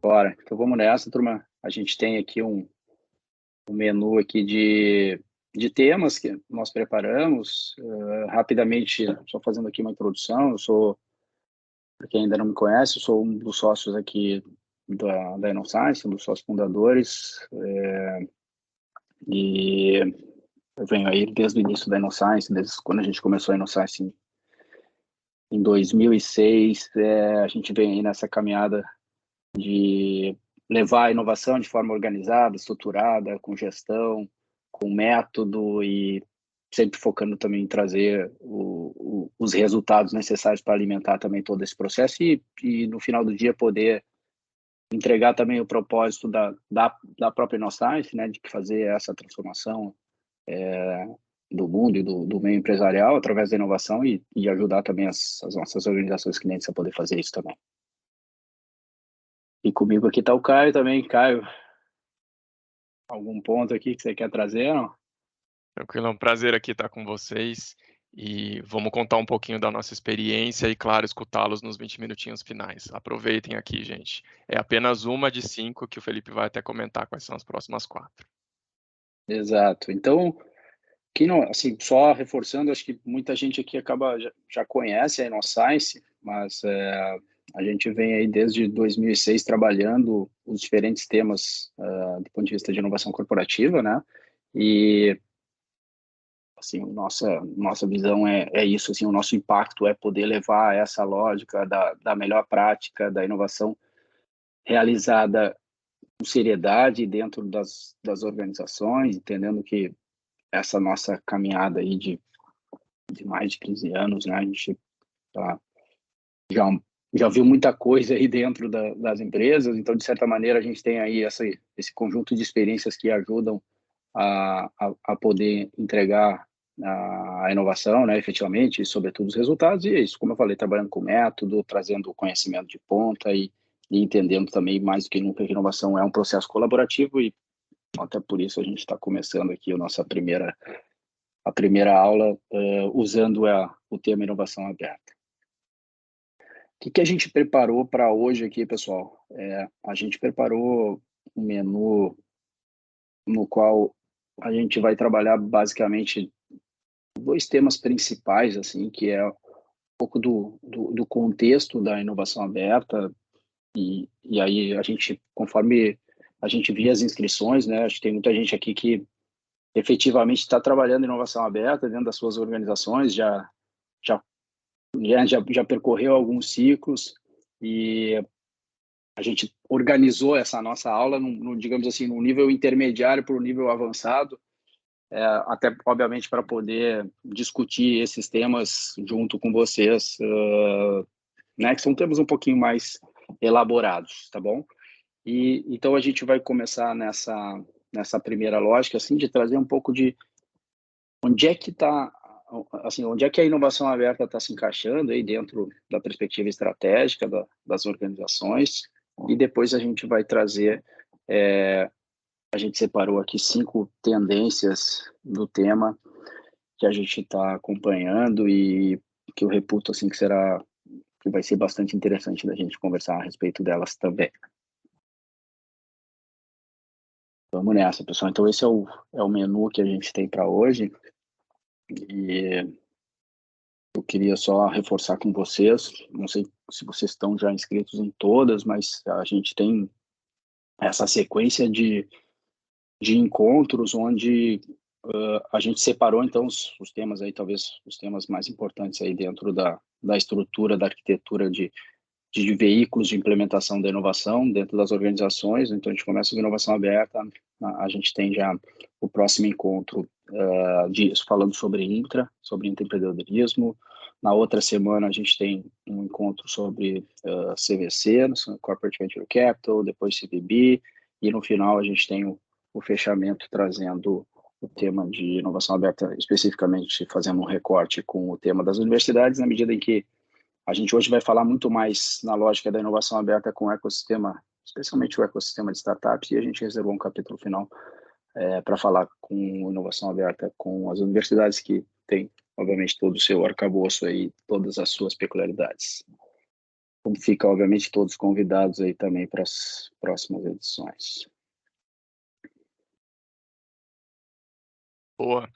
Bora. Então vamos nessa, turma. A gente tem aqui um menu aqui de temas que nós preparamos. Rapidamente, só fazendo aqui uma introdução, para quem ainda não me conhece, eu sou um dos sócios aqui da InnoScience, um dos sócios fundadores, e eu venho aí desde o início da InnoScience, desde quando a gente começou a InnoScience em 2006, a gente vem aí nessa caminhada de levar a inovação de forma organizada, estruturada, com gestão, com método e sempre focando também em trazer os resultados necessários para alimentar também todo esse processo e no final do dia poder entregar também o propósito da própria InnoScience, né, de fazer essa transformação do mundo e do meio empresarial através da inovação e ajudar também as nossas organizações clientes a poder fazer isso também. E comigo aqui está o Caio também. Caio, algum ponto aqui que você quer trazer? Não? Tranquilo, é um prazer aqui estar com vocês e vamos contar um pouquinho da nossa experiência e, claro, escutá-los nos 20 minutinhos finais. Aproveitem aqui, gente. É apenas uma de 5 que o Felipe vai até comentar quais são as próximas 4. Exato. Então, que não, assim, só reforçando, acho que muita gente aqui já conhece a InnoScience, mas a gente vem aí desde 2006 trabalhando os diferentes temas do ponto de vista de inovação corporativa, né? E assim, nossa visão é isso, assim, o nosso impacto é poder levar essa lógica da melhor prática da inovação realizada com seriedade dentro das organizações, entendendo que essa nossa caminhada aí de mais de 15 anos, né, a gente já, já viu muita coisa aí dentro das empresas, então, de certa maneira, a gente tem aí esse conjunto de experiências que ajudam a poder entregar a inovação, né, efetivamente, e sobretudo os resultados, e é isso, como eu falei, trabalhando com método, trazendo conhecimento de ponta e entendendo também mais do que nunca que inovação é um processo colaborativo e até por isso a gente está começando aqui a primeira aula usando o tema inovação aberta. O que a gente preparou para hoje aqui, pessoal? A gente preparou um menu no qual a gente vai trabalhar basicamente 2 temas principais, assim, que é um pouco do contexto da inovação aberta e aí a gente, conforme a gente via as inscrições, né, acho que tem muita gente aqui que efetivamente está trabalhando em inovação aberta dentro das suas organizações, já percorreu alguns ciclos e a gente organizou essa nossa aula, digamos assim, no nível intermediário para o nível avançado, até, obviamente, para poder discutir esses temas junto com vocês, né, que são temas um pouquinho mais elaborados, tá bom? Então, a gente vai começar nessa primeira lógica, assim, de trazer um pouco de onde é que está, assim, onde é que a inovação aberta está se encaixando aí dentro da perspectiva estratégica das organizações, e depois a gente vai trazer, a gente separou aqui 5 tendências do tema que a gente está acompanhando e que eu reputo, assim, que vai ser bastante interessante da gente conversar a respeito delas também. Vamos nessa, pessoal. Então, esse é o menu que a gente tem para hoje. E eu queria só reforçar com vocês, não sei se vocês estão já inscritos em todas, mas a gente tem essa sequência de encontros onde a gente separou, então, os temas aí, talvez os temas mais importantes aí dentro da estrutura, da arquitetura de veículos de implementação da inovação dentro das organizações. Então, a gente começa com inovação aberta, a gente tem já o próximo encontro falando sobre intraempreendedorismo. Na outra semana, a gente tem um encontro sobre CVC, Corporate Venture Capital, depois CVB, e no final a gente tem o fechamento trazendo o tema de inovação aberta, especificamente fazendo um recorte com o tema das universidades, na medida em que a gente hoje vai falar muito mais na lógica da inovação aberta com o ecossistema, especialmente o ecossistema de startups, e a gente reservou um capítulo final para falar com inovação aberta com as universidades que têm, obviamente, todo o seu arcabouço aí, todas as suas peculiaridades. Como fica, obviamente, todos convidados aí também para as próximas edições. Boa.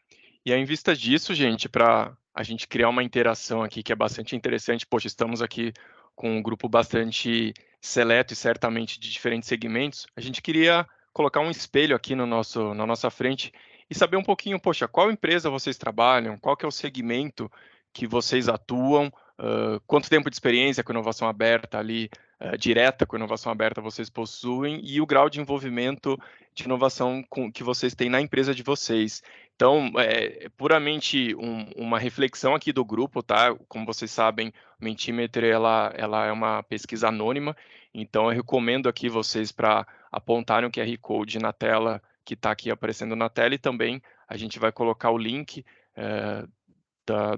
E aí, em vista disso, gente, para a gente criar uma interação aqui que é bastante interessante, poxa, estamos aqui com um grupo bastante seleto e certamente de diferentes segmentos, a gente queria colocar um espelho aqui na nossa frente e saber um pouquinho, poxa, qual empresa vocês trabalham, qual que é o segmento que vocês atuam, quanto tempo de experiência com inovação aberta ali, direta com inovação aberta vocês possuem e o grau de envolvimento de inovação que vocês têm na empresa de vocês. Então, é puramente uma reflexão aqui do grupo, tá? Como vocês sabem, o Mentimeter, ela é uma pesquisa anônima, então eu recomendo aqui vocês para apontarem o QR Code na tela, que está aqui aparecendo na tela, e também a gente vai colocar o link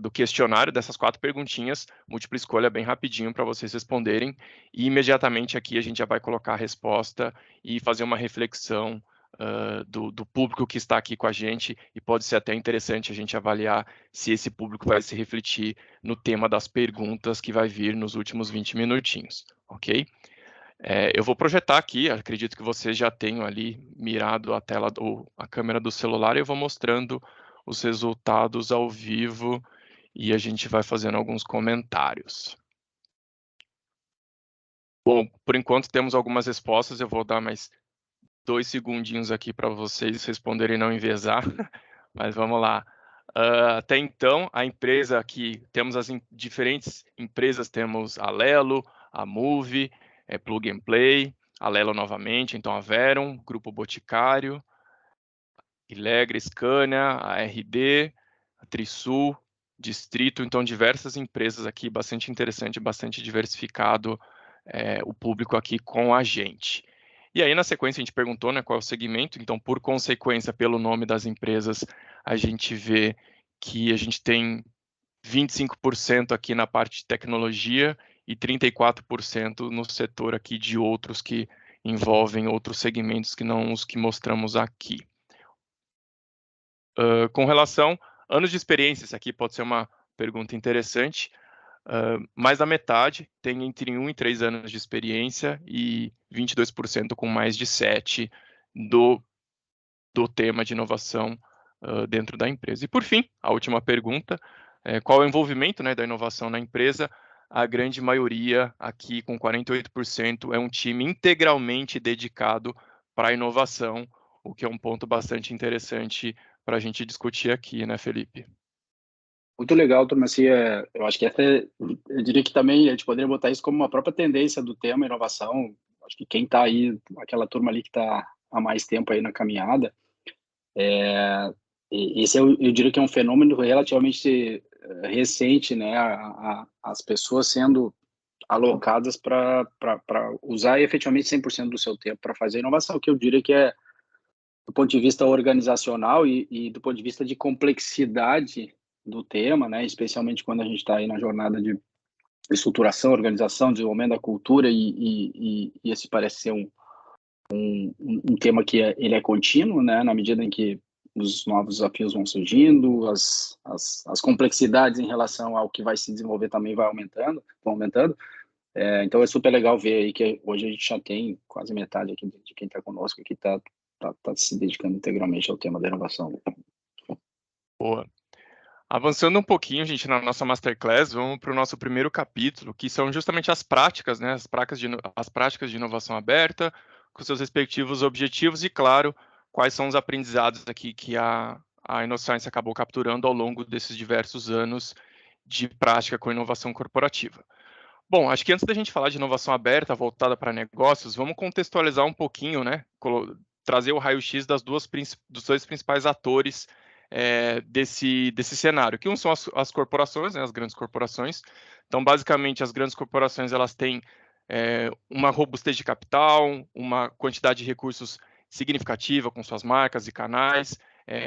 do questionário, dessas 4 perguntinhas, múltipla escolha bem rapidinho para vocês responderem, e imediatamente aqui a gente já vai colocar a resposta e fazer uma reflexão do público que está aqui com a gente, e pode ser até interessante a gente avaliar se esse público vai se refletir no tema das perguntas que vai vir nos últimos 20 minutinhos, ok? Eu vou projetar aqui, acredito que vocês já tenham ali mirado a câmera do celular, e eu vou mostrando os resultados ao vivo e a gente vai fazendo alguns comentários. Bom, por enquanto temos algumas respostas, eu vou dar mais 2 segundinhos aqui para vocês responderem e não enviesar, mas vamos lá. Até então, a empresa aqui, temos as diferentes empresas, temos a Lelo, a Move, Plug and Play, a Lelo novamente, então a Verum, Grupo Boticário, Ilegre, Scania, a RD, a Trisul, Distrito, então diversas empresas aqui, bastante interessante, bastante diversificado o público aqui com a gente. E aí, na sequência, a gente perguntou, né, qual é o segmento, então, por consequência, pelo nome das empresas, a gente vê que a gente tem 25% aqui na parte de tecnologia e 34% no setor aqui de outros que envolvem outros segmentos que não os que mostramos aqui. Com relação a anos de experiência, isso aqui pode ser uma pergunta interessante. Mais da metade tem entre 1 e 3 anos de experiência e 22% com mais de 7 do tema de inovação dentro da empresa. E por fim, a última pergunta, qual é o envolvimento, né, da inovação na empresa? A grande maioria aqui, com 48%, é um time integralmente dedicado para a inovação, o que é um ponto bastante interessante para a gente discutir aqui, né, Felipe? Muito legal, turma. Assim, eu acho que eu diria que também a gente poderia botar isso como uma própria tendência do tema inovação. Acho que quem está aí, aquela turma ali que está há mais tempo aí na caminhada, esse eu diria que é um fenômeno relativamente recente, né? As pessoas sendo alocadas para usar efetivamente 100% do seu tempo para fazer inovação, que eu diria que é, do ponto de vista organizacional e do ponto de vista de complexidade do tema, né? Especialmente quando a gente está aí na jornada de estruturação, organização, desenvolvimento da cultura, e esse parece ser um tema que ele é contínuo, né? Na medida em que os novos desafios vão surgindo, as complexidades em relação ao que vai se desenvolver também vão aumentando. Então é super legal ver aí que hoje a gente já tem quase metade aqui de quem está conosco que está se dedicando integralmente ao tema da inovação. Boa. Avançando um pouquinho, gente, na nossa Masterclass, vamos para o nosso primeiro capítulo, que são justamente as práticas, né? As práticas de inovação aberta, com seus respectivos objetivos e, claro, quais são os aprendizados aqui que a InnoScience acabou capturando ao longo desses diversos anos de prática com inovação corporativa. Bom, acho que antes da gente falar de inovação aberta voltada para negócios, vamos contextualizar um pouquinho, né? Trazer o raio-x dos dois principais atores desse cenário, que são as corporações, né, as grandes corporações. Então, basicamente, as grandes corporações elas têm uma robustez de capital, uma quantidade de recursos significativa com suas marcas e canais,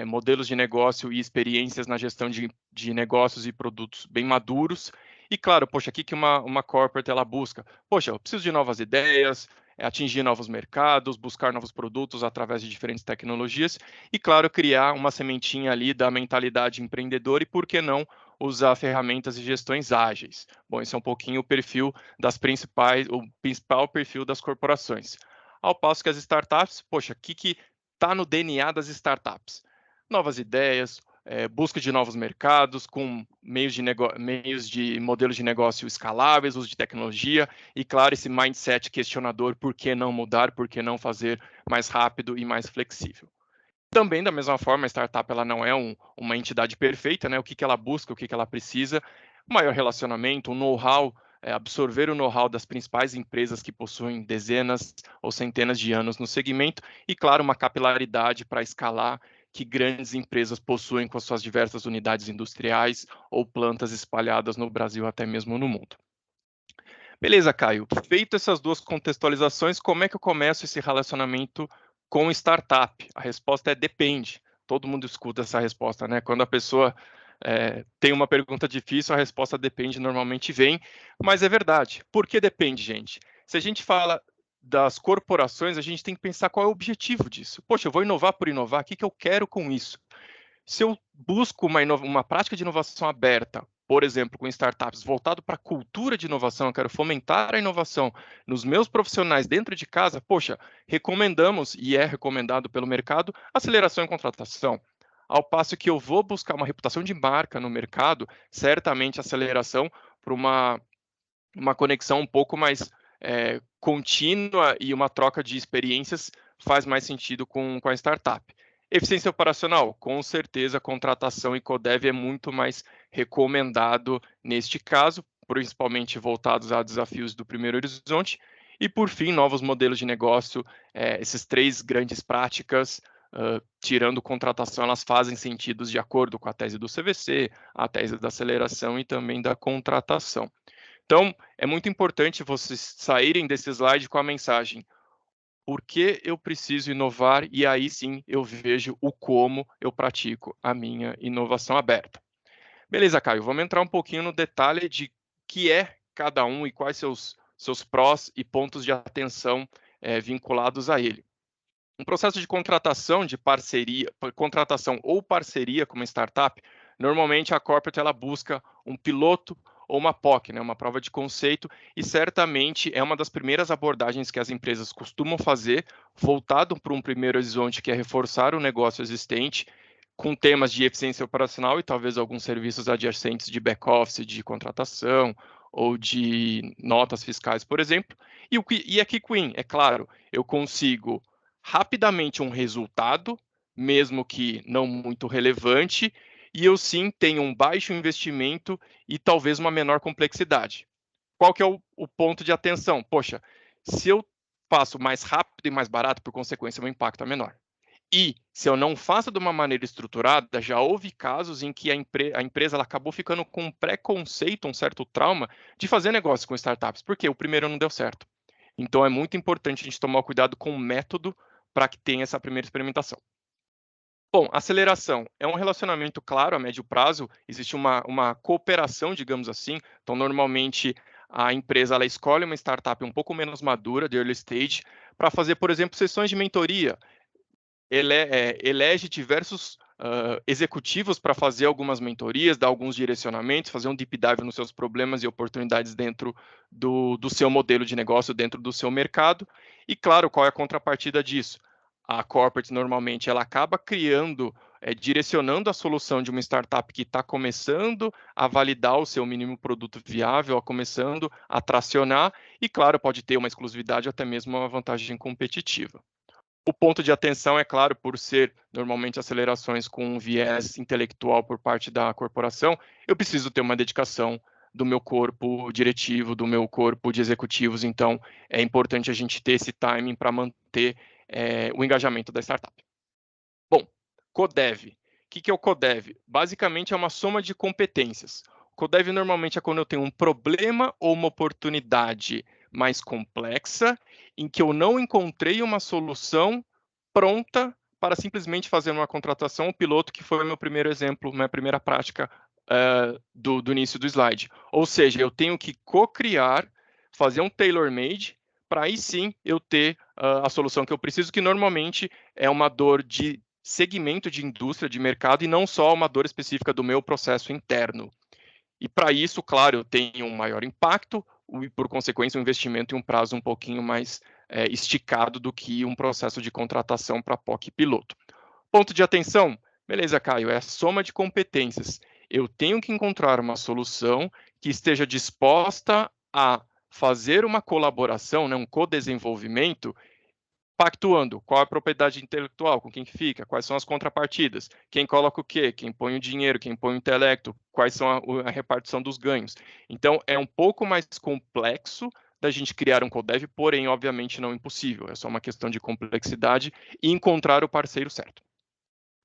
modelos de negócio e experiências na gestão de negócios e produtos bem maduros. E claro, poxa, aqui que uma corporate ela busca, poxa, eu preciso de novas ideias, atingir novos mercados, buscar novos produtos através de diferentes tecnologias e, claro, criar uma sementinha ali da mentalidade empreendedora e, por que não, usar ferramentas e gestões ágeis. Bom, esse é um pouquinho o perfil das o principal perfil das corporações. Ao passo que as startups, poxa, o que está no DNA das startups? Novas ideias, busca de novos mercados, com meios de modelos de negócio escaláveis, uso de tecnologia, e claro, esse mindset questionador, por que não mudar, por que não fazer mais rápido e mais flexível. Também, da mesma forma, a startup ela não é uma entidade perfeita, né? O que ela busca, o que ela precisa, maior relacionamento, um know-how, absorver o know-how das principais empresas que possuem dezenas ou centenas de anos no segmento e, claro, uma capilaridade para escalar que grandes empresas possuem com as suas diversas unidades industriais ou plantas espalhadas no Brasil, até mesmo no mundo. Beleza, Caio. Feito essas duas contextualizações, como é que eu começo esse relacionamento com startup? A resposta é depende. Todo mundo escuta essa resposta, né? Quando a pessoa tem uma pergunta difícil, a resposta depende normalmente vem, mas é verdade. Por que depende, gente? Se a gente fala das corporações, a gente tem que pensar qual é o objetivo disso. Poxa, eu vou inovar por inovar, o que eu quero com isso? Se eu busco uma prática de inovação aberta, por exemplo, com startups voltado para a cultura de inovação, eu quero fomentar a inovação nos meus profissionais dentro de casa, poxa, recomendamos, e é recomendado pelo mercado, aceleração em contratação. Ao passo que eu vou buscar uma reputação de marca no mercado, certamente aceleração para uma conexão um pouco mais contínua e uma troca de experiências faz mais sentido com a startup. Eficiência operacional, com certeza, contratação e CODEV é muito mais recomendado neste caso, principalmente voltados a desafios do primeiro horizonte. E, por fim, novos modelos de negócio, esses três grandes práticas, tirando contratação, elas fazem sentido de acordo com a tese do CVC, a tese da aceleração e também da contratação. Então, é muito importante vocês saírem desse slide com a mensagem: por que eu preciso inovar? E aí sim eu vejo o como eu pratico a minha inovação aberta. Beleza, Caio, vamos entrar um pouquinho no detalhe de que é cada um e quais seus prós e pontos de atenção vinculados a ele. Um processo de contratação ou parceria com uma startup, normalmente a corporate ela busca um piloto ou uma POC, né, uma prova de conceito, e certamente é uma das primeiras abordagens que as empresas costumam fazer, voltado para um primeiro horizonte que é reforçar o negócio existente, com temas de eficiência operacional e talvez alguns serviços adjacentes de back-office, de contratação ou de notas fiscais, por exemplo. E aqui, Queen, é claro, eu consigo rapidamente um resultado, mesmo que não muito relevante, e eu sim tenho um baixo investimento e talvez uma menor complexidade. Qual que é o ponto de atenção? Poxa, se eu faço mais rápido e mais barato, por consequência, o meu impacto é menor. E se eu não faço de uma maneira estruturada, já houve casos em que a empresa ela acabou ficando com um preconceito, um certo trauma de fazer negócio com startups, porque o primeiro não deu certo. Então é muito importante a gente tomar cuidado com o método para que tenha essa primeira experimentação. Bom, aceleração é um relacionamento claro a médio prazo, existe uma cooperação, digamos assim. Então, normalmente, a empresa ela escolhe uma startup um pouco menos madura, de early stage, para fazer, por exemplo, sessões de mentoria. Elege diversos executivos para fazer algumas mentorias, dar alguns direcionamentos, fazer um deep dive nos seus problemas e oportunidades dentro do seu modelo de negócio, dentro do seu mercado. E, claro, qual é a contrapartida disso? A corporate, normalmente, ela acaba criando, direcionando a solução de uma startup que está começando a validar o seu mínimo produto viável, começando a tracionar, e, claro, pode ter uma exclusividade ou até mesmo uma vantagem competitiva. O ponto de atenção, é claro, por ser normalmente acelerações com um viés intelectual por parte da corporação, eu preciso ter uma dedicação do meu corpo diretivo, do meu corpo de executivos, então é importante a gente ter esse timing para manter o engajamento da startup. Bom, CODEV. O que é o CODEV? Basicamente é uma soma de competências. O CODEV normalmente é quando eu tenho um problema ou uma oportunidade mais complexa, em que eu não encontrei uma solução pronta para simplesmente fazer uma contratação, o piloto, que foi o meu primeiro exemplo, minha primeira prática do início do slide. Ou seja, eu tenho que co-criar, fazer um tailor-made, para aí sim eu ter a solução que eu preciso, que normalmente é uma dor de segmento de indústria, de mercado, e não só uma dor específica do meu processo interno. E para isso, claro, eu tenho um maior impacto e, por consequência, um investimento em um prazo um pouquinho mais esticado do que um processo de contratação para POC piloto. Ponto de atenção, beleza, Caio, é a soma de competências. Eu tenho que encontrar uma solução que esteja disposta a fazer uma colaboração, né, um co-desenvolvimento, pactuando qual é a propriedade intelectual, com quem fica, quais são as contrapartidas, quem coloca o quê, quem põe o dinheiro, quem põe o intelecto, quais são a repartição dos ganhos. Então, é um pouco mais complexo da gente criar um codev, porém, obviamente, não impossível. É só uma questão de complexidade e encontrar o parceiro certo.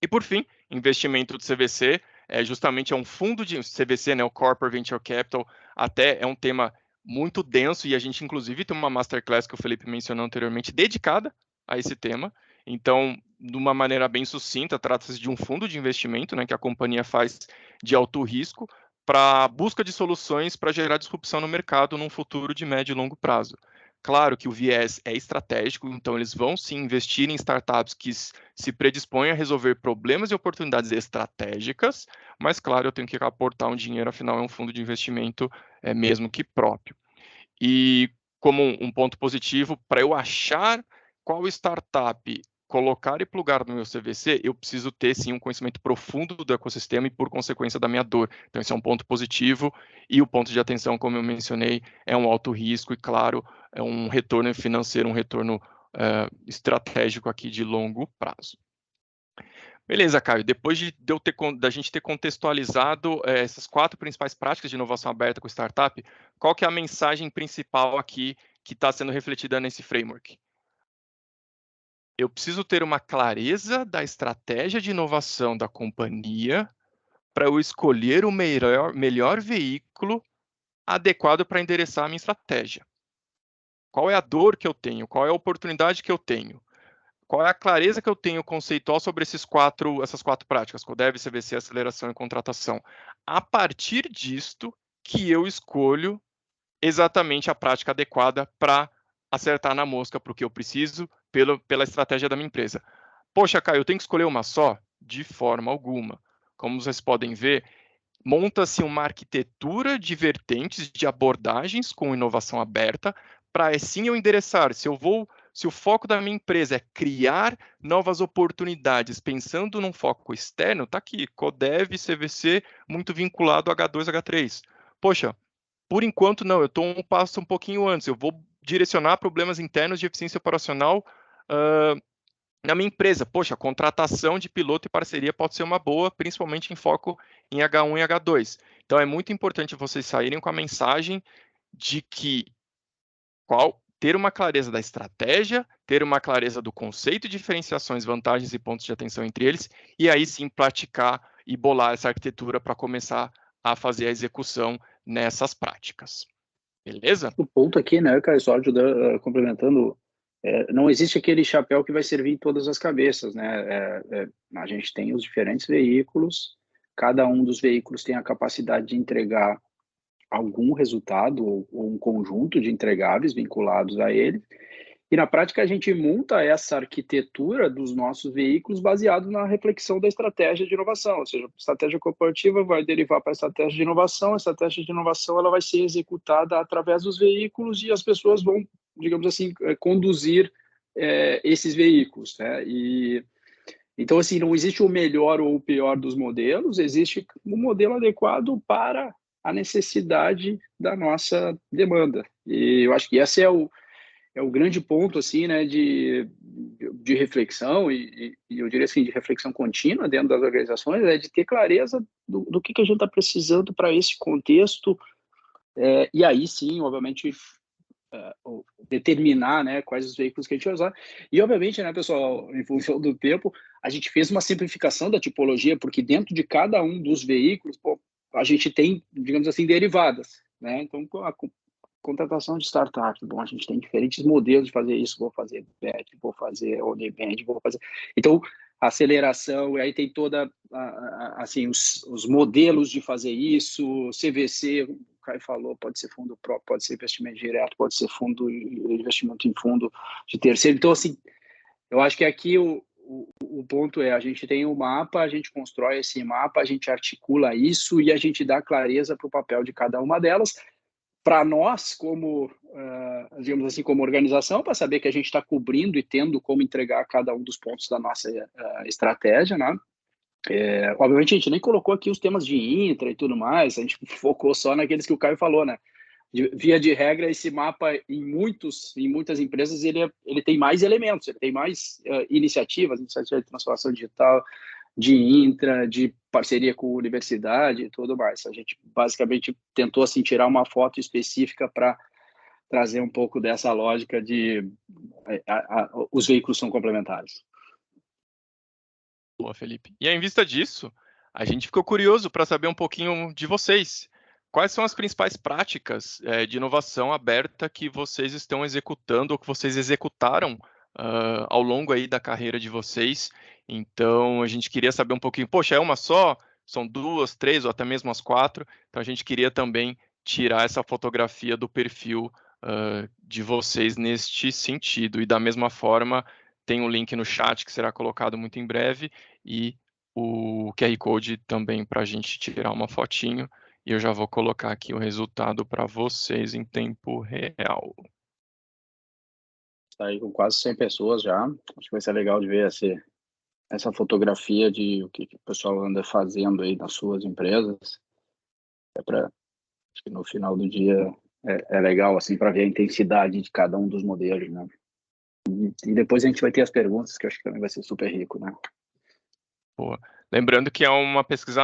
E, por fim, investimento do CVC, justamente é um fundo de CVC, né, o Corporate Venture Capital, até é um tema muito denso, e a gente, inclusive, tem uma masterclass que o Felipe mencionou anteriormente, dedicada a esse tema. Então, de uma maneira bem sucinta, trata-se de um fundo de investimento, né, que a companhia faz de alto risco, para busca de soluções para gerar disrupção no mercado num futuro de médio e longo prazo. Claro que o viés é estratégico, então eles vão sim investir em startups que se predispõem a resolver problemas e oportunidades estratégicas, mas claro, eu tenho que aportar um dinheiro, afinal é um fundo de investimento mesmo que próprio. E como um ponto positivo, para eu achar qual startup colocar e plugar no meu CVC, eu preciso ter sim um conhecimento profundo do ecossistema e, por consequência, da minha dor. Então, esse é um ponto positivo. E o ponto de atenção, como eu mencionei, é um alto risco e, claro, é um retorno financeiro, um retorno estratégico aqui de longo prazo. Beleza, Caio. Depois da gente ter contextualizado essas 4 principais práticas de inovação aberta com startup, qual que é a mensagem principal aqui que está sendo refletida nesse framework? Eu preciso ter uma clareza da estratégia de inovação da companhia para eu escolher o melhor veículo adequado para endereçar a minha estratégia. Qual é a dor que eu tenho? Qual é a oportunidade que eu tenho? Qual é a clareza que eu tenho conceitual sobre essas 4 práticas, CODEV, CVC, aceleração e contratação? A partir disto que eu escolho exatamente a prática adequada para acertar na mosca para o que eu preciso pela estratégia da minha empresa. Poxa, Caio, eu tenho que escolher uma só? De forma alguma. Como vocês podem ver, monta-se uma arquitetura de vertentes, de abordagens com inovação aberta, para assim eu endereçar. Se o foco da minha empresa é criar novas oportunidades, pensando num foco externo, tá aqui, CODEV, CVC, muito vinculado a H2, H3. Poxa, por enquanto não, eu estou um passo um pouquinho antes, eu vou direcionar problemas internos de eficiência operacional na minha empresa. Poxa, contratação de piloto e parceria pode ser uma boa, principalmente em foco em H1 e H2. Então, é muito importante vocês saírem com a mensagem de que ter uma clareza da estratégia, ter uma clareza do conceito de diferenciações, vantagens e pontos de atenção entre eles, e aí sim praticar e bolar essa arquitetura para começar a fazer a execução nessas práticas. Beleza? O ponto aqui, né, cara, só ajudando, complementando, não existe aquele chapéu que vai servir em todas as cabeças, né? A gente tem os diferentes veículos, cada um dos veículos tem a capacidade de entregar algum resultado ou um conjunto de entregáveis vinculados a ele. E na prática a gente monta essa arquitetura dos nossos veículos baseado na reflexão da estratégia de inovação, ou seja, a estratégia corporativa vai derivar para a estratégia de inovação, a estratégia de inovação ela vai ser executada através dos veículos e as pessoas vão, digamos assim, conduzir esses veículos, né? E então assim não existe o melhor ou o pior dos modelos, existe um modelo adequado para a necessidade da nossa demanda. E eu acho que esse é o grande ponto, assim, né, de reflexão, e eu diria assim, de reflexão contínua dentro das organizações, é de ter clareza do que a gente está precisando para esse contexto, e aí sim, obviamente, determinar, né, quais os veículos que a gente vai usar. E, obviamente, né, pessoal, em função do tempo, a gente fez uma simplificação da tipologia, porque dentro de cada um dos veículos, pô, a gente tem, digamos assim, derivadas, né? Então, a contratação de startup, bom, a gente tem diferentes modelos de fazer isso, vou fazer back, vou fazer on-demand, vou fazer... Então, aceleração, e aí tem toda, assim, os modelos de fazer isso, CVC, o Caio falou, pode ser fundo próprio, pode ser investimento direto, pode ser fundo, investimento em fundo de terceiro. Então, assim, eu acho que aqui o ponto é, a gente tem um mapa, a gente constrói esse mapa, a gente articula isso e a gente dá clareza para o papel de cada uma delas, para nós, como, digamos assim, como organização, para saber que a gente está cobrindo e tendo como entregar cada um dos pontos da nossa estratégia, né? Obviamente, a gente nem colocou aqui os temas de intra e tudo mais, a gente focou só naqueles que o Caio falou, né? Via de regra, esse mapa, em muitas empresas, ele tem mais elementos, ele tem mais iniciativas de transformação digital, de intra, de parceria com a universidade e tudo mais. A gente basicamente tentou assim, tirar uma foto específica para trazer um pouco dessa lógica de os veículos são complementares. Boa, Felipe. E em vista disso, a gente ficou curioso para saber um pouquinho de vocês. Quais são as principais práticas de inovação aberta que vocês estão executando ou que vocês executaram ao longo aí da carreira de vocês? Então, a gente queria saber um pouquinho, poxa, é uma só? São 2, 3 ou até mesmo as 4? Então, a gente queria também tirar essa fotografia do perfil de vocês neste sentido. E da mesma forma, tem um link no chat que será colocado muito em breve e o QR Code também para a gente tirar uma fotinho. E eu já vou colocar aqui o resultado para vocês em tempo real. Está aí com quase 100 pessoas já. Acho que vai ser legal de ver essa fotografia de o que o pessoal anda fazendo aí nas suas empresas. Acho que no final do dia é legal assim para ver a intensidade de cada um dos modelos, né? E depois a gente vai ter as perguntas, que eu acho que também vai ser super rico, né? Boa. Lembrando que é uma pesquisa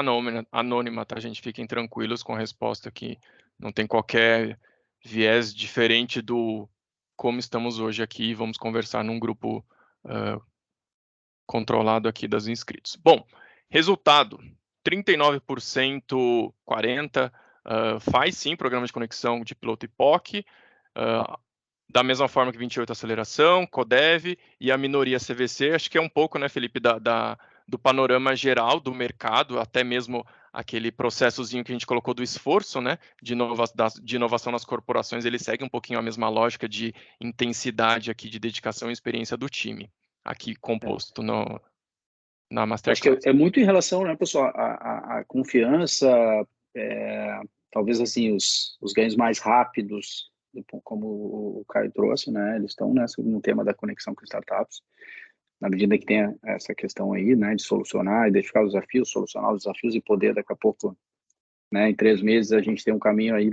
anônima, tá, gente? Fiquem tranquilos com a resposta aqui. Não tem qualquer viés diferente do como estamos hoje aqui. Vamos conversar num grupo controlado aqui das inscritos. Bom, resultado. 39%, 40% faz sim programa de conexão de piloto e POC. Da mesma forma que 28% aceleração, CODEV e a minoria CVC. Acho que é um pouco, né, Felipe, do panorama geral do mercado, até mesmo aquele processozinho que a gente colocou do esforço, né, de inovação nas corporações, ele segue um pouquinho a mesma lógica de intensidade aqui, de dedicação e experiência do time, aqui composto na Masterclass. Acho que é muito em relação, né, pessoal, a confiança, talvez assim, os ganhos mais rápidos, como o Caio trouxe, né, eles estão no tema da conexão com startups, na medida que tem essa questão aí, né, de solucionar, identificar os desafios, solucionar os desafios e poder, daqui a pouco, né, em 3 meses, a gente tem um caminho aí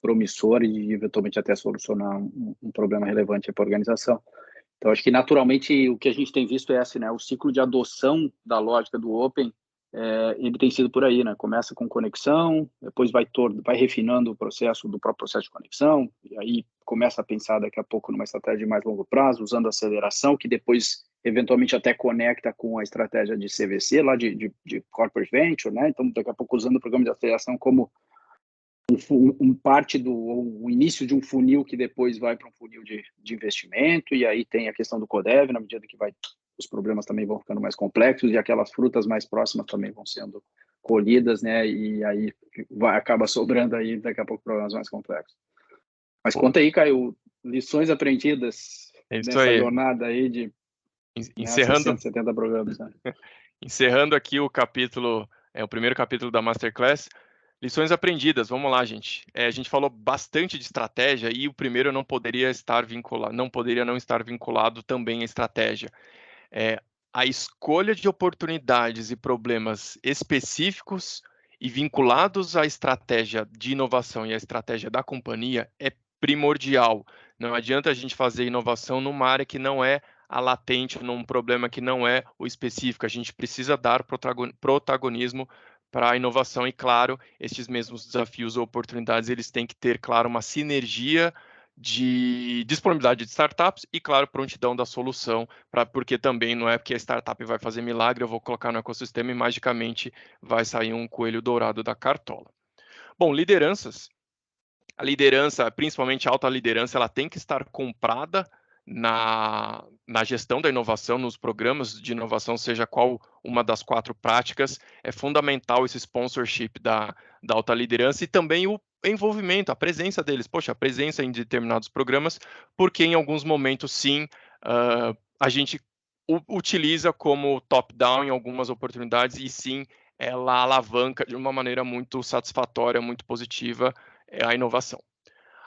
promissor e, eventualmente, até solucionar um problema relevante para a organização. Então, acho que, naturalmente, o que a gente tem visto é assim, né, o ciclo de adoção da lógica do Open, ele tem sido por aí, né, começa com conexão, depois vai refinando o processo do próprio processo de conexão, e aí começa a pensar daqui a pouco numa estratégia de mais longo prazo, usando aceleração, que depois, eventualmente, até conecta com a estratégia de CVC, lá de Corporate Venture, né, então, daqui a pouco, usando o programa de aceleração como o início de um funil que depois vai para um funil de investimento, e aí tem a questão do CODEV, na medida que os problemas também vão ficando mais complexos e aquelas frutas mais próximas também vão sendo colhidas, né, e aí acaba sobrando aí daqui a pouco problemas mais complexos. Mas conta aí, Caio, lições aprendidas nessa jornada aí de encerrando 170 programas, né? Encerrando aqui o capítulo, o primeiro capítulo da Masterclass, lições aprendidas, vamos lá, gente. A gente falou bastante de estratégia e o primeiro não poderia não estar vinculado também à estratégia. A escolha de oportunidades e problemas específicos e vinculados à estratégia de inovação e à estratégia da companhia é primordial. Não adianta a gente fazer inovação numa área que não é a latente, num problema que não é o específico. A gente precisa dar protagonismo para a inovação e, claro, estes mesmos desafios ou oportunidades, eles têm que ter, claro, uma sinergia de disponibilidade de startups e, claro, prontidão da solução, porque também não é porque a startup vai fazer milagre, eu vou colocar no ecossistema e magicamente vai sair um coelho dourado da cartola. Bom, lideranças. A liderança, principalmente a alta liderança, ela tem que estar comprada na gestão da inovação, nos programas de inovação, seja qual uma das 4 práticas. É fundamental esse sponsorship da alta liderança e também o envolvimento, a presença deles. Poxa, a presença em determinados programas, porque em alguns momentos, sim, a gente utiliza como top-down em algumas oportunidades e sim, ela alavanca de uma maneira muito satisfatória, muito positiva a inovação.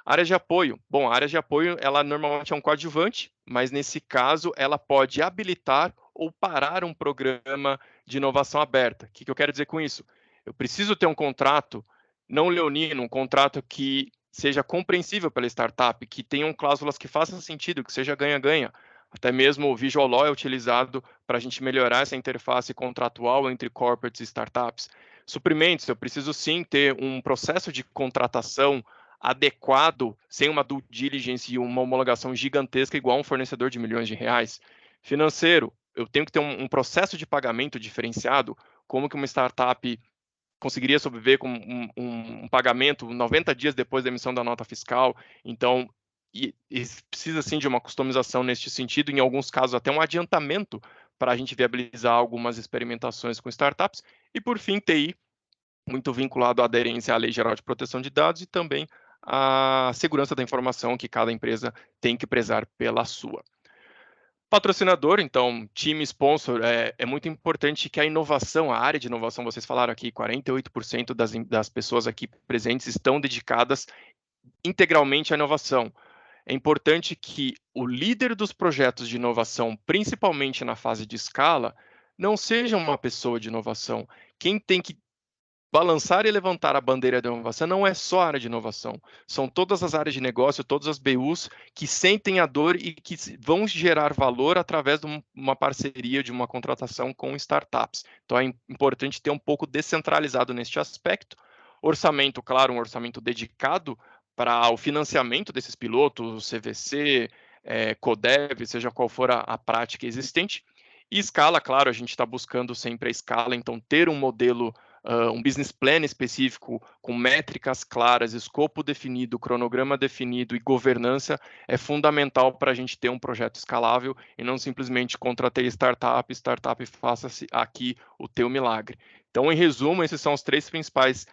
Área de apoio. Bom, a área de apoio, ela normalmente é um coadjuvante, mas nesse caso ela pode habilitar ou parar um programa de inovação aberta. O que eu quero dizer com isso? Eu preciso ter um contrato não leonino, um contrato que seja compreensível pela startup, que tenham cláusulas que façam sentido, que seja ganha-ganha. Até mesmo o Visual Law é utilizado para a gente melhorar essa interface contratual entre corporates e startups. Suprimentos, eu preciso sim ter um processo de contratação adequado, sem uma due diligence e uma homologação gigantesca igual um fornecedor de milhões de reais. Financeiro, eu tenho que ter um processo de pagamento diferenciado, como que uma startup conseguiria sobreviver com um pagamento 90 dias depois da emissão da nota fiscal. Então, e precisa sim de uma customização neste sentido, em alguns casos até um adiantamento para a gente viabilizar algumas experimentações com startups. E por fim, TI, muito vinculado à aderência à Lei Geral de Proteção de Dados e também à segurança da informação que cada empresa tem que prezar pela sua. Patrocinador, então, time sponsor, é muito importante que a inovação, a área de inovação, vocês falaram aqui, 48% das pessoas aqui presentes estão dedicadas integralmente à inovação. É importante que o líder dos projetos de inovação, principalmente na fase de escala, não seja uma pessoa de inovação. Quem tem que balançar e levantar a bandeira da inovação não é só a área de inovação, são todas as áreas de negócio, todas as BUs que sentem a dor e que vão gerar valor através de uma parceria, de uma contratação com startups. Então é importante ter um pouco descentralizado neste aspecto. Orçamento, claro, um orçamento dedicado para o financiamento desses pilotos, CVC, CODEV, seja qual for a prática existente. E escala, claro, a gente está buscando sempre a escala, então ter um modelo um business plan específico, com métricas claras, escopo definido, cronograma definido e governança, é fundamental para a gente ter um projeto escalável e não simplesmente contratei startup faça aqui o teu milagre. Então, em resumo, essas são as três principais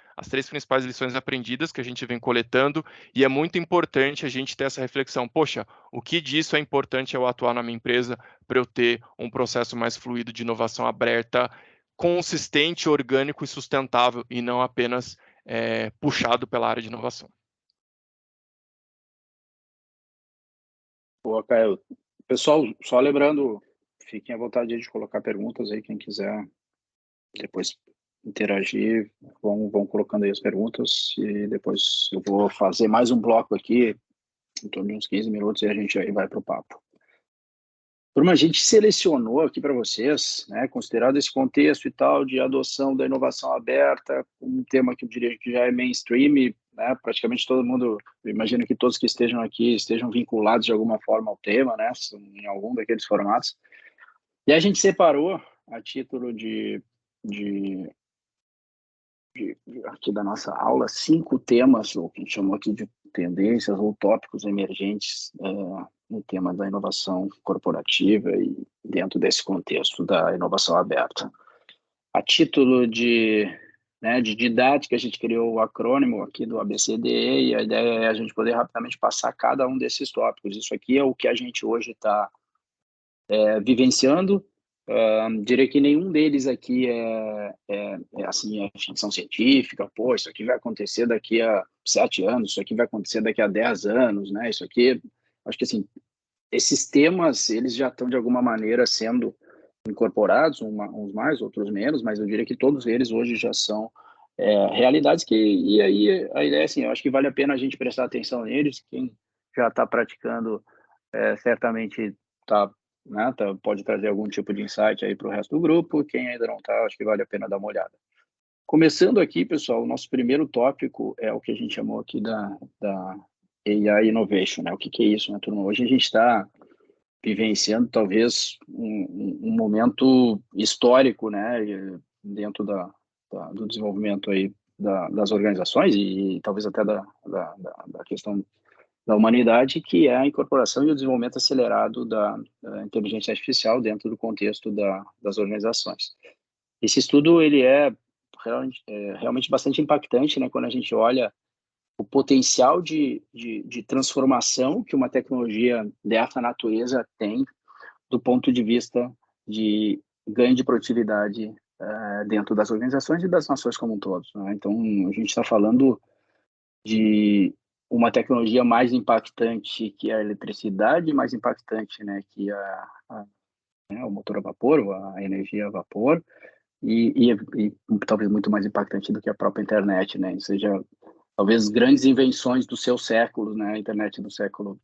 lições aprendidas que a gente vem coletando, e é muito importante a gente ter essa reflexão. Poxa, o que disso é importante eu atuar na minha empresa para eu ter um processo mais fluido de inovação aberta, consistente, orgânico e sustentável, e não apenas puxado pela área de inovação. Boa, Caio. Pessoal, só lembrando, fiquem à vontade de colocar perguntas aí, quem quiser depois interagir, vão colocando aí as perguntas e depois eu vou fazer mais um bloco aqui, em torno de uns 15 minutos, e a gente aí vai para o papo. Turma, a gente selecionou aqui para vocês, né, considerado esse contexto e tal de adoção da inovação aberta, um tema que eu diria que já é mainstream, né, praticamente todo mundo, imagino que todos que estejam aqui estejam vinculados de alguma forma ao tema, né, em algum daqueles formatos. E a gente separou, a título aqui da nossa aula, 5 temas, ou que a gente chamou aqui de tendências ou tópicos emergentes no tema da inovação corporativa e dentro desse contexto da inovação aberta. A título de didática, a gente criou o acrônimo aqui do ABCDE, e a ideia é a gente poder rapidamente passar cada um desses tópicos. Isso aqui é o que a gente hoje está vivenciando. Diria que nenhum deles aqui é ficção científica, isso aqui vai acontecer daqui a 7 anos, isso aqui vai acontecer daqui a 10 anos, né? Isso aqui, acho que assim, esses temas, eles já estão de alguma maneira sendo incorporados, uns mais, outros menos, mas eu diria que todos eles hoje já são realidades e aí a ideia é assim, eu acho que vale a pena a gente prestar atenção neles, quem já está praticando certamente está, né, pode trazer algum tipo de insight aí para o resto do grupo. Quem ainda não está, acho que vale a pena dar uma olhada. Começando aqui, pessoal, o nosso primeiro tópico é o que a gente chamou aqui da AI Innovation, né? O que é isso, né, turma? Hoje a gente está vivenciando talvez um momento histórico, né, dentro do desenvolvimento aí das organizações e talvez até da questão da humanidade, que é a incorporação e o desenvolvimento acelerado da inteligência artificial dentro do contexto das organizações. Esse estudo ele é realmente bastante impactante, né, quando a gente olha o potencial de transformação que uma tecnologia dessa natureza tem do ponto de vista de ganho de produtividade dentro das organizações e das nações como um todo, né? Então, a gente está falando de uma tecnologia mais impactante que a eletricidade, mais impactante, né, que o motor a vapor, ou a energia a vapor, e talvez muito mais impactante do que a própria internet, né? Ou seja, talvez grandes invenções do seu século, né? A internet do século,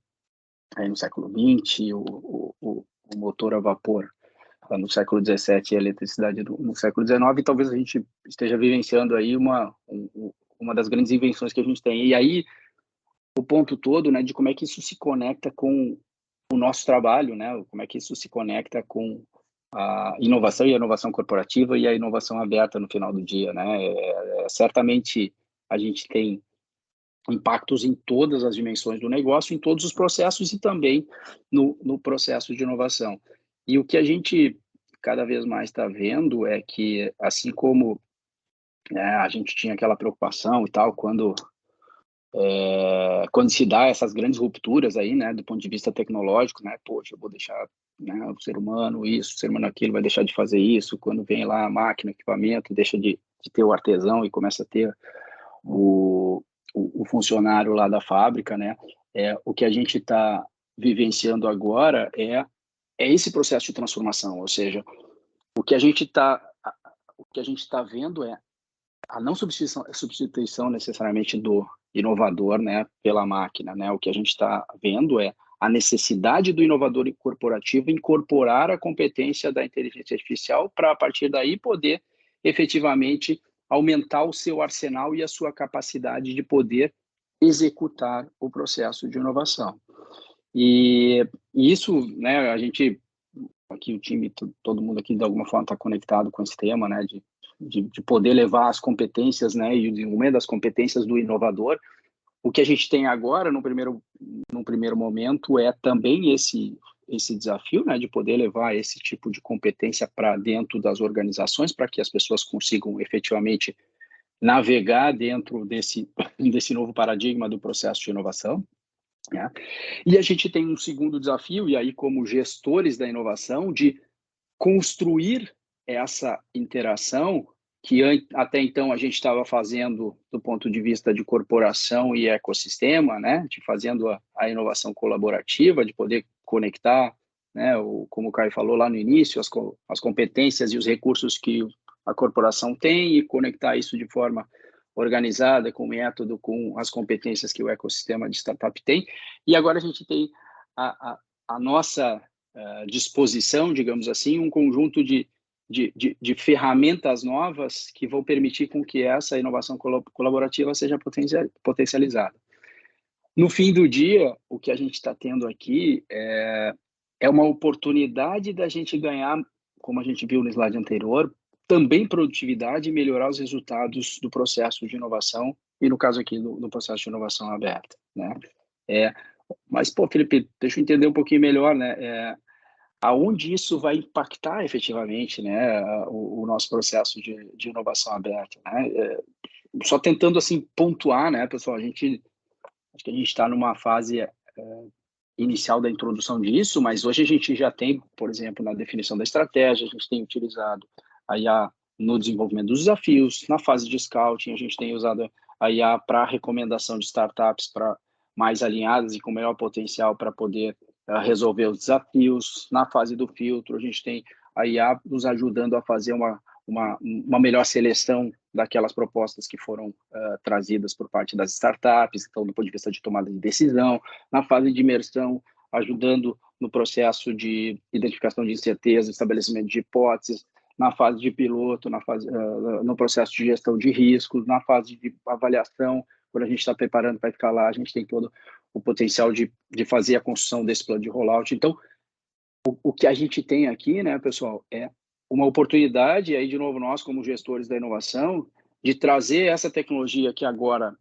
no século XX, o motor a vapor no século XVII e a eletricidade no século XIX, e talvez a gente esteja vivenciando aí uma das grandes invenções que a gente tem. E aí, o ponto todo, né, de como é que isso se conecta com o nosso trabalho, né? Como é que isso se conecta com a inovação e a inovação corporativa e a inovação aberta no final do dia, né? Certamente a gente tem impactos em todas as dimensões do negócio, em todos os processos e também no processo de inovação. E o que a gente cada vez mais está vendo é que, assim como a gente tinha aquela preocupação e tal, quando se dá essas grandes rupturas aí, né, do ponto de vista tecnológico, né, poxa, eu vou deixar, né, o ser humano isso, o ser humano aquilo, vai deixar de fazer isso, quando vem lá a máquina, equipamento, deixa de ter o artesão e começa a ter o funcionário lá da fábrica, né, o que a gente está vivenciando agora é esse processo de transformação, ou seja, o que a gente está vendo é a não substituição necessariamente do inovador, né, pela máquina, né? O que a gente está vendo é a necessidade do inovador corporativo incorporar a competência da inteligência artificial para, a partir daí, poder efetivamente aumentar o seu arsenal e a sua capacidade de poder executar o processo de inovação. E isso, né, a gente, aqui o time, todo mundo aqui de alguma forma está conectado com esse tema, né, de poder levar as competências, né, e o desenvolvimento das competências do inovador. O que a gente tem agora, num primeiro momento, é também esse desafio, né, de poder levar esse tipo de competência para dentro das organizações, para que as pessoas consigam efetivamente navegar dentro desse novo paradigma do processo de inovação, né? E a gente tem um segundo desafio, e aí como gestores da inovação, de construir essa interação que até então a gente estava fazendo do ponto de vista de corporação e ecossistema, né, de fazendo a inovação colaborativa, de poder conectar, né, como o Caio falou lá no início, as competências e os recursos que a corporação tem e conectar isso de forma organizada, com método, com as competências que o ecossistema de startup tem. E agora a gente tem a nossa disposição, digamos assim, um conjunto de ferramentas novas que vão permitir com que essa inovação colaborativa seja potencializada. No fim do dia, o que a gente está tendo aqui é uma oportunidade da gente ganhar, como a gente viu no slide anterior, também produtividade e melhorar os resultados do processo de inovação, e no caso aqui do processo de inovação aberta, né? Mas, pô, Felipe, deixa eu entender um pouquinho melhor, né? Aonde isso vai impactar efetivamente, né, o nosso processo de inovação aberta, né? Só tentando assim pontuar, né, pessoal, acho que a gente está numa fase inicial da introdução disso, mas hoje a gente já tem, por exemplo, na definição da estratégia, a gente tem utilizado a IA no desenvolvimento dos desafios, na fase de scouting, a gente tem usado a IA para recomendação de startups para mais alinhadas e com maior potencial para poder resolver os desafios. Na fase do filtro, a gente tem a IA nos ajudando a fazer uma melhor seleção daquelas propostas que foram trazidas por parte das startups, então, do ponto de vista de tomada de decisão. Na fase de imersão, ajudando no processo de identificação de incerteza, estabelecimento de hipóteses. Na fase de piloto, no processo de gestão de riscos, na fase de avaliação, quando a gente está preparando para escalar, a gente tem todo o potencial de fazer a construção desse plano de rollout. Então, o que a gente tem aqui, né, pessoal, é uma oportunidade, aí de novo nós como gestores da inovação, de trazer essa tecnologia que agora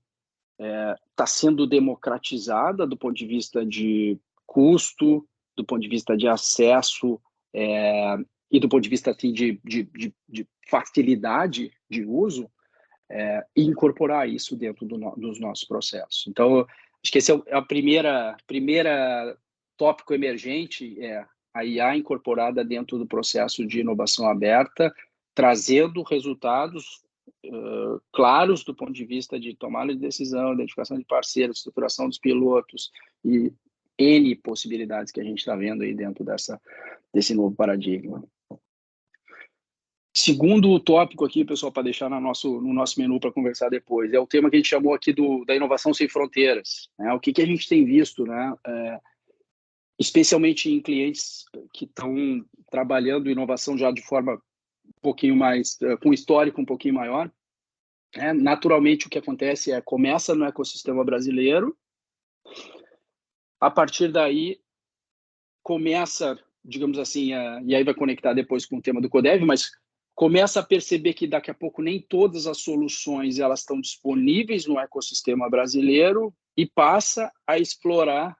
está sendo democratizada do ponto de vista de custo, do ponto de vista de acesso e do ponto de vista assim, de facilidade de uso, e incorporar isso dentro dos nossos processos. Então, acho que esse é a primeira tópico emergente, a IA incorporada dentro do processo de inovação aberta, trazendo resultados claros do ponto de vista de tomada de decisão, identificação de parceiros, estruturação dos pilotos e N possibilidades que a gente está vendo aí dentro desse novo paradigma. Segundo tópico aqui, pessoal, para deixar no nosso menu para conversar depois, é o tema que a gente chamou aqui da inovação sem fronteiras. Né? O que a gente tem visto, né? Especialmente em clientes que estão trabalhando inovação já de forma um pouquinho mais, com histórico um pouquinho maior. Naturalmente, o que acontece começa no ecossistema brasileiro, a partir daí começa, digamos assim, e aí vai conectar depois com o tema do Codev, mas começa a perceber que daqui a pouco nem todas as soluções elas estão disponíveis no ecossistema brasileiro e passa a explorar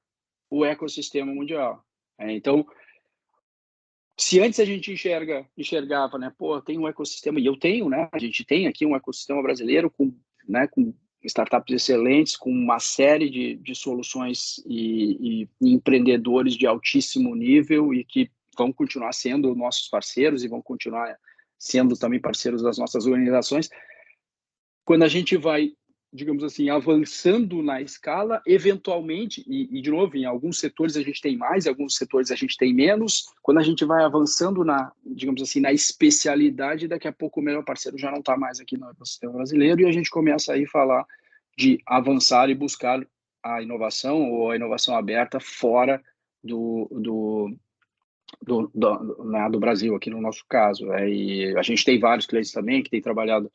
o ecossistema mundial. Então, se antes a gente enxergava, né, pô, tem um ecossistema, e eu tenho, né, a gente tem aqui um ecossistema brasileiro com startups excelentes, com uma série de soluções e empreendedores de altíssimo nível e que vão continuar sendo nossos parceiros e vão continuar sendo também parceiros das nossas organizações. Quando a gente vai, digamos assim, avançando na escala, eventualmente, e de novo, em alguns setores a gente tem mais, em alguns setores a gente tem menos, quando a gente vai avançando digamos assim, na especialidade, daqui a pouco o melhor parceiro já não está mais aqui no ecossistema brasileiro e a gente começa aí a falar de avançar e buscar a inovação ou a inovação aberta fora do Brasil, aqui no nosso caso. E a gente tem vários clientes também que têm trabalhado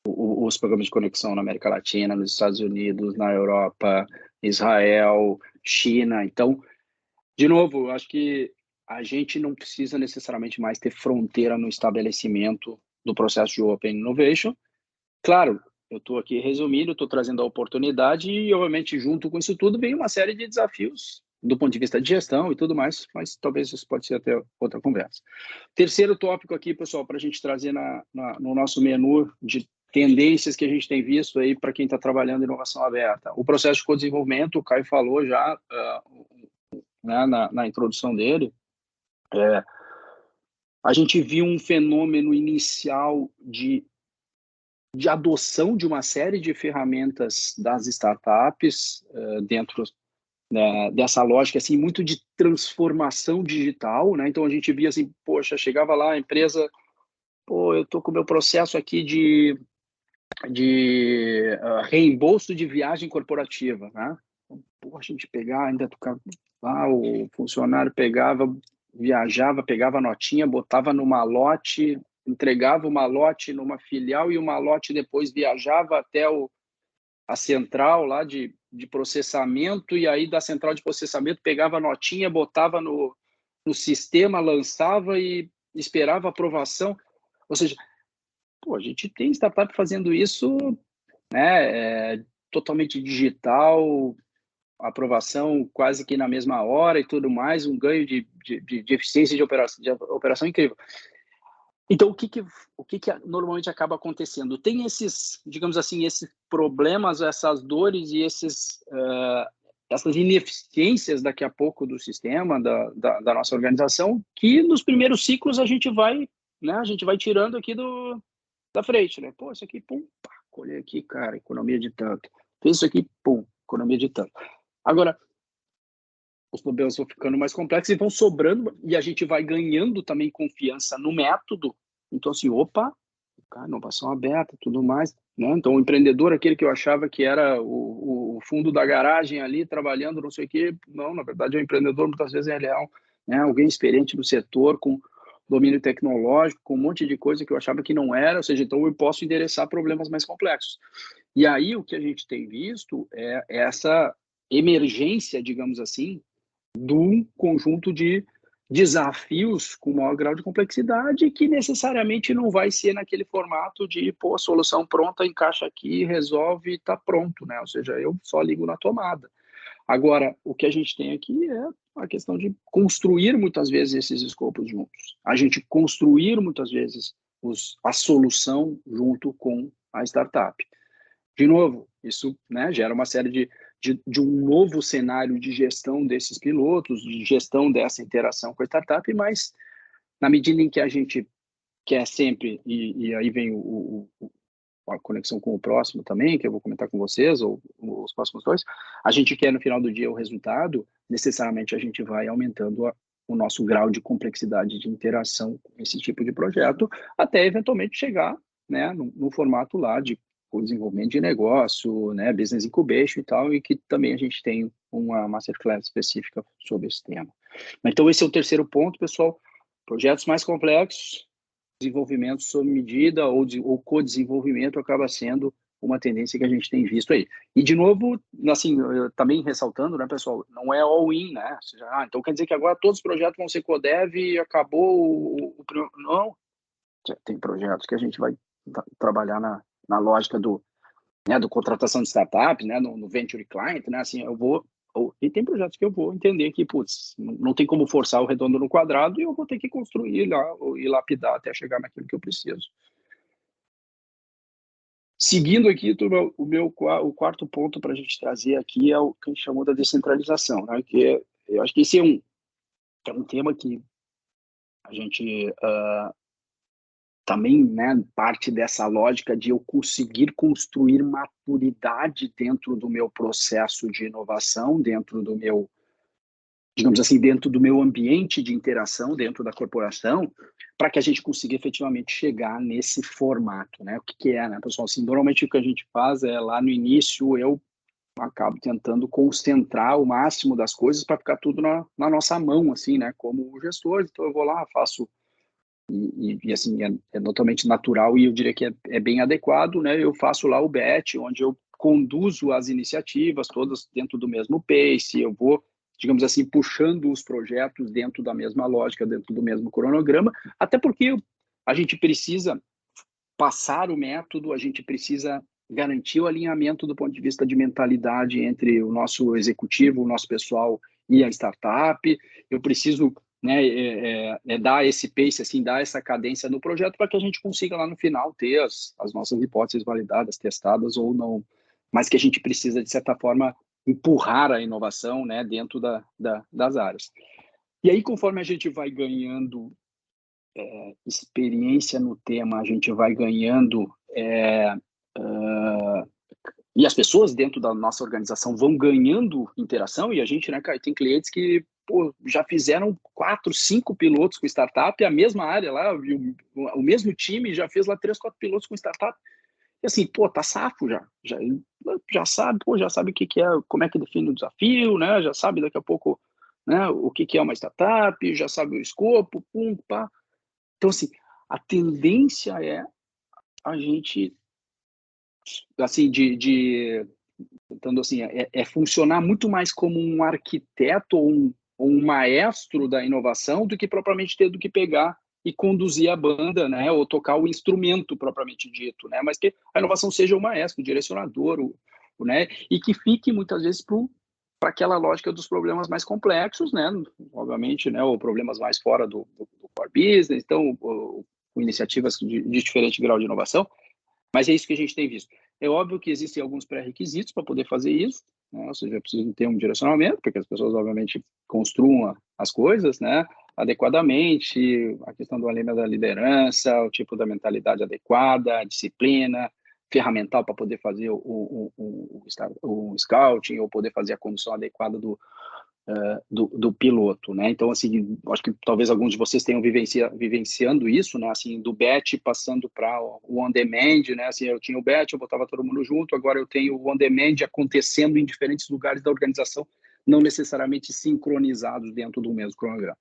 os programas de conexão na América Latina, nos Estados Unidos, na Europa, Israel, China. Então, de novo, acho que a gente não precisa necessariamente mais ter fronteira no estabelecimento do processo de Open Innovation. Claro, eu estou aqui resumindo, estou trazendo a oportunidade e, obviamente, junto com isso tudo, vem uma série de desafios do ponto de vista de gestão e tudo mais, mas talvez isso pode ser até outra conversa. Terceiro tópico aqui, pessoal, para a gente trazer no nosso menu de tendências que a gente tem visto aí para quem está trabalhando em inovação aberta. O processo de co-desenvolvimento, o Caio falou já né, na introdução dele, a gente viu um fenômeno inicial de adoção de uma série de ferramentas das startups dentro dessa lógica assim muito de transformação digital, né? Então a gente via assim, poxa, chegava lá a empresa, pô, eu tô com o meu processo aqui de reembolso de viagem corporativa, né? Pô, a gente pegar ainda lá o funcionário pegava, viajava, pegava a notinha, botava no malote, entregava o malote numa filial e o malote depois viajava até a central lá de processamento e aí da central de processamento pegava a notinha, botava no sistema, lançava e esperava aprovação. Ou seja, pô, a gente tem startup fazendo isso, né, totalmente digital, aprovação quase que na mesma hora e tudo mais, um ganho de eficiência de operação incrível. Então, o que normalmente acaba acontecendo? Tem esses, digamos assim, esses problemas, essas dores e essas ineficiências daqui a pouco do sistema, da nossa organização, que nos primeiros ciclos a gente vai tirando aqui da frente, né? Pô, isso aqui, pum, pá, colhei aqui, cara, economia de tanto. Fez isso aqui, pum, economia de tanto. Agora, os problemas vão ficando mais complexos e vão sobrando, e a gente vai ganhando também confiança no método. Então, assim, opa, inovação aberta, tudo mais, né? Então, o empreendedor, aquele que eu achava que era o fundo da garagem ali, trabalhando, não sei o quê, não, na verdade, é um empreendedor, muitas vezes ele é alguém experiente do setor, com domínio tecnológico, com um monte de coisa que eu achava que não era, ou seja, então eu posso endereçar problemas mais complexos. E aí, o que a gente tem visto é essa emergência, digamos assim, de um conjunto de desafios com maior grau de complexidade que necessariamente não vai ser naquele formato de, pô, solução pronta, encaixa aqui, resolve e está pronto, né? Ou seja, eu só ligo na tomada. Agora, o que a gente tem aqui é a questão de construir muitas vezes esses escopos juntos. A gente construir muitas vezes a solução junto com a startup. De novo, isso, né, gera uma série de de um novo cenário de gestão desses pilotos, de gestão dessa interação com a startup, mas na medida em que a gente quer sempre, e aí vem a conexão com o próximo também, que eu vou comentar com vocês, ou os próximos dois, a gente quer no final do dia o resultado, necessariamente a gente vai aumentando o nosso grau de complexidade de interação com esse tipo de projeto, até eventualmente chegar, né, no formato lá de desenvolvimento de negócio, né, business incubation e tal, e que também a gente tem uma masterclass específica sobre esse tema. Então esse é o terceiro ponto, pessoal, projetos mais complexos, desenvolvimento sob medida ou co-desenvolvimento acaba sendo uma tendência que a gente tem visto aí. E, de novo, assim, também ressaltando, né, pessoal, não é all-in, né? Ou seja, então quer dizer que agora todos os projetos vão ser co-dev e acabou Não. Tem projetos que a gente vai trabalhar na lógica do contratação de startup, né, no venture client, né, assim, e tem projetos que eu vou entender que, putz, não tem como forçar o redondo no quadrado e eu vou ter que construir lá e lapidar até chegar naquilo que eu preciso. Seguindo aqui, o quarto ponto para a gente trazer aqui é o que a gente chamou da descentralização, né, que eu acho que esse é um tema que a gente também, né, parte dessa lógica de eu conseguir construir maturidade dentro do meu processo de inovação, dentro do meu, digamos assim, dentro do meu ambiente de interação dentro da corporação, para que a gente consiga efetivamente chegar nesse formato, né? O que é, né, pessoal? Assim, normalmente o que a gente faz é, lá no início, eu acabo tentando concentrar o máximo das coisas para ficar tudo na nossa mão, assim, né? Como gestor, então eu vou lá, faço e assim, é totalmente natural e eu diria que é bem adequado, né? Eu faço lá o BET, onde eu conduzo as iniciativas todas dentro do mesmo pace, eu vou, digamos assim, puxando os projetos dentro da mesma lógica, dentro do mesmo cronograma, até porque a gente precisa passar o método, a gente precisa garantir o alinhamento do ponto de vista de mentalidade entre o nosso executivo, o nosso pessoal e a startup. Eu preciso, né, dar esse pace, assim, dar essa cadência no projeto para que a gente consiga lá no final ter as nossas hipóteses validadas, testadas ou não, mas que a gente precisa, de certa forma, empurrar a inovação, né, dentro das áreas. E aí, conforme a gente vai ganhando experiência no tema, a gente vai ganhando e as pessoas dentro da nossa organização vão ganhando interação, e a gente, né, cara, tem clientes que já fizeram 4, 5 pilotos com startup, a mesma área lá, o mesmo time já fez lá 3, 4 pilotos com startup, e assim, tá safo já sabe, já sabe o que é, como é que define o desafio, né, já sabe daqui a pouco, né, o que é uma startup, já sabe o escopo, pá. Então, assim, a tendência é a gente, assim, tentando assim, funcionar muito mais como um arquiteto ou um maestro da inovação do que propriamente ter do que pegar e conduzir a banda, né, ou tocar o instrumento propriamente dito, né, mas que a inovação seja o maestro, o direcionador, né, e que fique muitas vezes para aquela lógica dos problemas mais complexos, né, obviamente, né, ou problemas mais fora do core business, então, com iniciativas de diferente grau de inovação, mas é isso que a gente tem visto. É óbvio que existem alguns pré-requisitos para poder fazer isso, né? Ou seja, é preciso ter um direcionamento, porque as pessoas, obviamente, construam as coisas, né, adequadamente, a questão do alinhamento da liderança, o tipo da mentalidade adequada, a disciplina, ferramental para poder fazer o scouting ou poder fazer a condução adequada do piloto, né? Então, assim, acho que talvez alguns de vocês tenham vivenciando isso, né? Assim, do batch passando para o on-demand, né? Assim, eu tinha o batch, eu botava todo mundo junto, agora eu tenho o on-demand acontecendo em diferentes lugares da organização, não necessariamente sincronizados dentro do mesmo cronograma.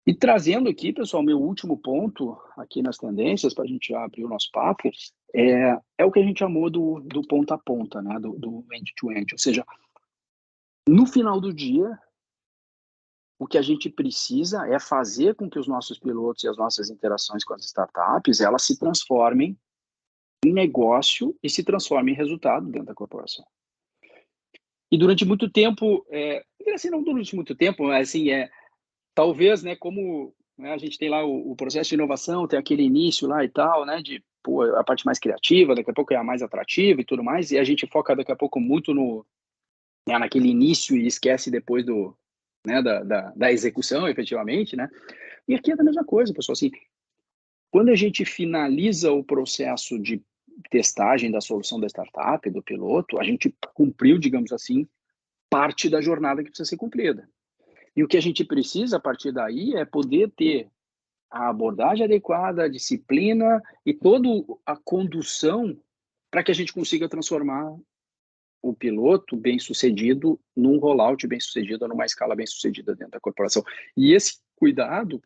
E trazendo aqui, pessoal, meu último ponto aqui nas tendências, para a gente já abrir o nosso papo, é o que a gente chamou do ponta a ponta, né? Do end-to-end, ou seja, no final do dia, o que a gente precisa é fazer com que os nossos pilotos e as nossas interações com as startups, elas se transformem em negócio e se transformem em resultado dentro da corporação. E durante muito tempo, assim, não durante muito tempo, mas assim, talvez, né, como, né, a gente tem lá o processo de inovação, tem aquele início lá e tal, né, de, pô, a parte mais criativa, daqui a pouco é a mais atrativa e tudo mais, e a gente foca daqui a pouco muito naquele início e esquece depois né, da execução, efetivamente, né? E aqui é a mesma coisa, pessoal, assim, quando a gente finaliza o processo de testagem da solução da startup, do piloto, a gente cumpriu, digamos assim, parte da jornada que precisa ser cumprida. E o que a gente precisa, a partir daí, é poder ter a abordagem adequada, a disciplina e toda a condução para que a gente consiga transformar o piloto bem-sucedido num rollout bem-sucedido, numa escala bem-sucedida dentro da corporação. E esse cuidado,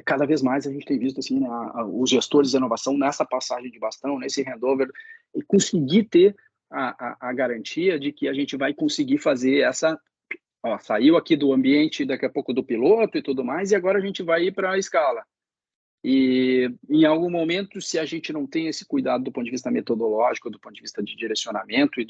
cada vez mais a gente tem visto assim, né, os gestores de inovação nessa passagem de bastão, nesse handover, e conseguir ter a garantia de que a gente vai conseguir fazer essa... Ó, saiu aqui do ambiente, daqui a pouco, do piloto e tudo mais, e agora a gente vai ir para a escala. E em algum momento, se a gente não tem esse cuidado do ponto de vista metodológico, do ponto de vista de direcionamento,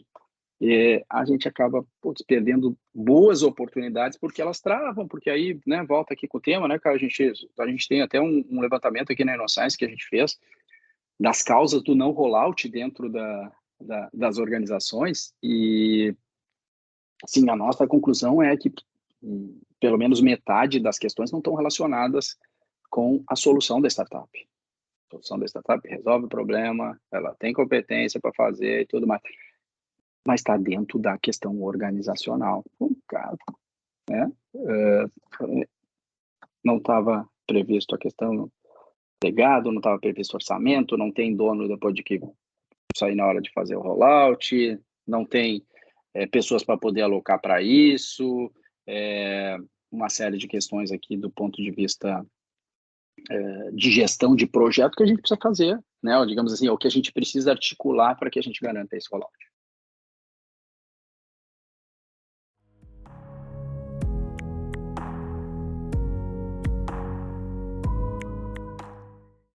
a gente acaba perdendo boas oportunidades, porque elas travam, porque aí, né, volta aqui com o tema, né, cara, a gente tem até um levantamento aqui na InnoScience que a gente fez, das causas do não rollout dentro das organizações, e sim, a nossa conclusão é que pelo menos metade das questões não estão relacionadas com a solução da startup. A solução da startup resolve o problema, ela tem competência para fazer e tudo mais, mas está dentro da questão organizacional. Cara, né? Não estava previsto a questão legado, não estava previsto orçamento, não tem dono depois de que sair na hora de fazer o rollout, não tem pessoas para poder alocar para isso, uma série de questões aqui do ponto de vista de gestão de projeto que a gente precisa fazer, né? Ou, digamos assim, o que a gente precisa articular para que a gente garanta esse rollout.